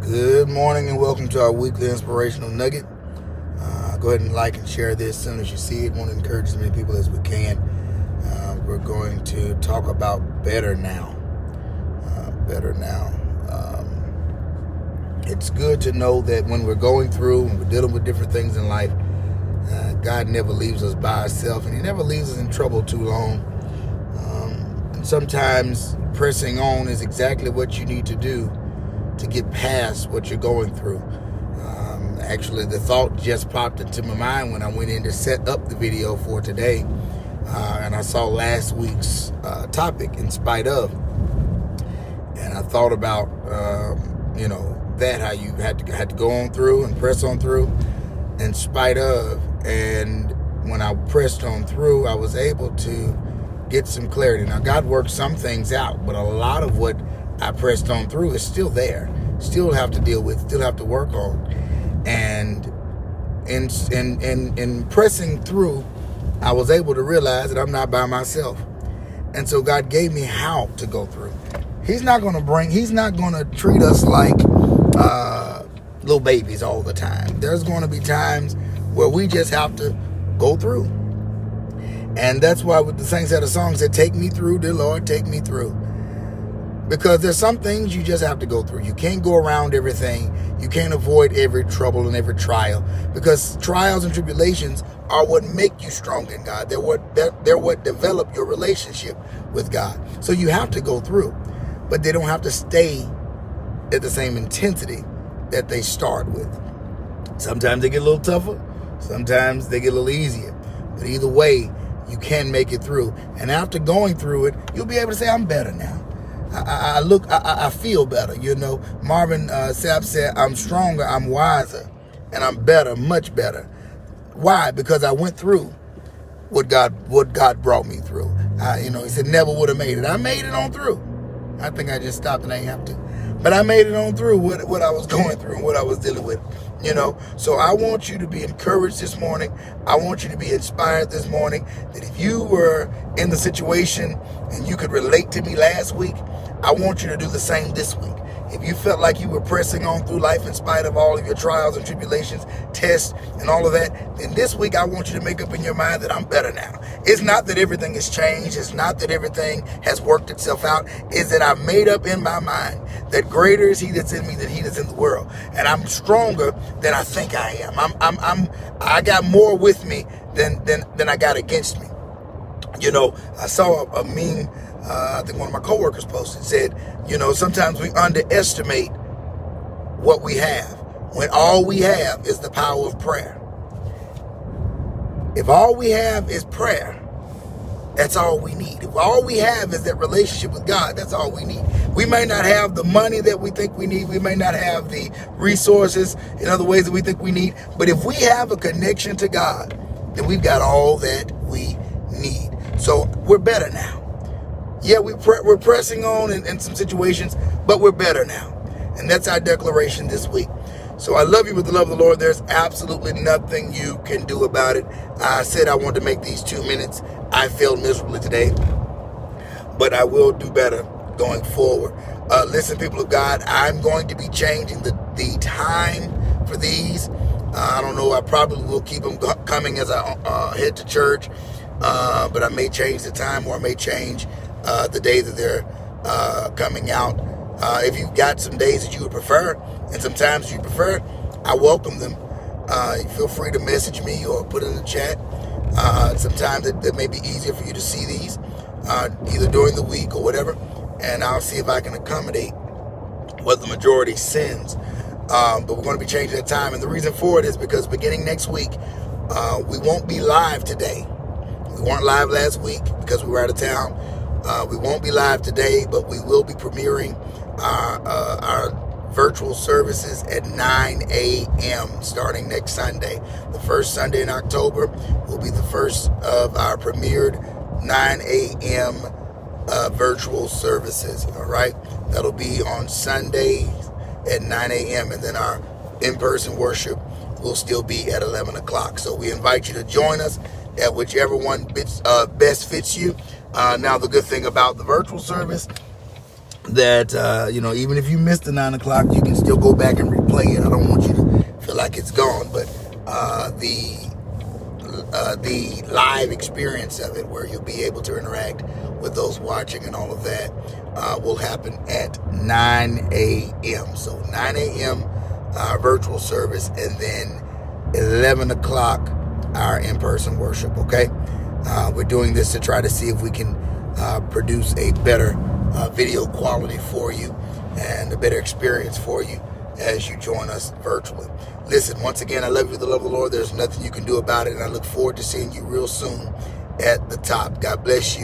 Good morning and welcome to our weekly inspirational nugget. Go ahead and like and share this as soon as you see it. I want to encourage as many people as we can. We're going to talk about better now. Better now. It's good to know that when we're going through and we're dealing with different things in life, God never leaves us by ourselves, and He never leaves us in trouble too long. And sometimes pressing on is exactly what you need to do to get past what you're going through. Actually, the thought just popped into my mind when I went in to set up the video for today, and I saw last week's topic, in spite of, and I thought about that, how you had to go on through and press on through in spite of. And when I pressed on through, I was able to get some clarity. Now, God worked some things out, but a lot of what I pressed on through is still there, still have to deal with, still have to work on. And in pressing through, I was able to realize that I'm not by myself. And so God gave me how to go through. He's not going to treat us like little babies all the time. There's going to be times where we just have to go through. And that's why with the saints had a song said, "Take me through, dear Lord, take me through." Because there's some things you just have to go through. You can't go around everything. You can't avoid every trouble and every trial. Because trials and tribulations are what make you strong in God. They're what develop your relationship with God. So you have to go through. But they don't have to stay at the same intensity that they start with. Sometimes they get a little tougher. Sometimes they get a little easier. But either way, you can make it through. And after going through it, you'll be able to say, I'm better now. I feel better. Marvin Sapp said, I'm stronger, I'm wiser, and I'm better, much better. Why? Because I went through what God brought me through. He said, never would have made it. I made it on through. I think I just stopped and I ain't have to. But I made it on through what I was going through and what I was dealing with. So I want you to be encouraged this morning. I want you to be inspired this morning that if you were in the situation and you could relate to me last week, I want you to do the same this week. If you felt like you were pressing on through life in spite of all of your trials and tribulations, tests, and all of that, then this week I want you to make up in your mind that I'm better now. It's not that everything has changed. It's not that everything has worked itself out. It's that I've made up in my mind that greater is He that's in me than he that's in the world. And I'm stronger than I think I am. I got more with me than I got against me. I saw a meme, I think one of my coworkers posted, said, sometimes we underestimate what we have when all we have is the power of prayer. If all we have is prayer, that's all we need. If all we have is that relationship with God, that's all we need. We may not have the money that we think we need. We may not have the resources in other ways that we think we need. But if we have a connection to God, then we've got all that we need. So we're better now. Yeah, we're pressing on in some situations, but we're better now. And that's our declaration this week. So I love you with the love of the Lord. There's absolutely nothing you can do about it. I said I wanted to make these 2 minutes. I failed miserably today, but I will do better going forward. Listen, people of God, I'm going to be changing the time for these. I don't know. I probably will keep them coming as I head to church. But I may change the time, or I may change the day that they're coming out. If you've got some days that you would prefer and some times you prefer, I welcome them. Feel free to message me or put it in the chat. Sometimes it may be easier for you to see these either during the week or whatever, and I'll see if I can accommodate what the majority sends. But we're going to be changing the time, and the reason for it is because beginning next week, we won't be live today. We weren't live last week because we were out of town. We won't be live today, but we will be premiering our virtual services at 9 a.m. starting next Sunday. The first Sunday in October will be the first of our premiered 9 a.m. Virtual services. All right, that'll be on Sundays at 9 a.m. and then our in-person worship will still be at 11 o'clock. So we invite you to join us at whichever one best fits you. Now, the good thing about the virtual service that, even if you missed the 9 o'clock, you can still go back and replay it. I don't want you to feel like it's gone, but the live experience of it, where you'll be able to interact with those watching and all of that, will happen at 9 a.m. So 9 a.m. Virtual service, and then 11 o'clock our in-person worship. Okay, we're doing this to try to see if we can produce a better video quality for you and a better experience for you as you join us virtually. Listen, once again, I love you with the love of the Lord. There's nothing you can do about it, and I look forward to seeing you real soon at the top. God bless you.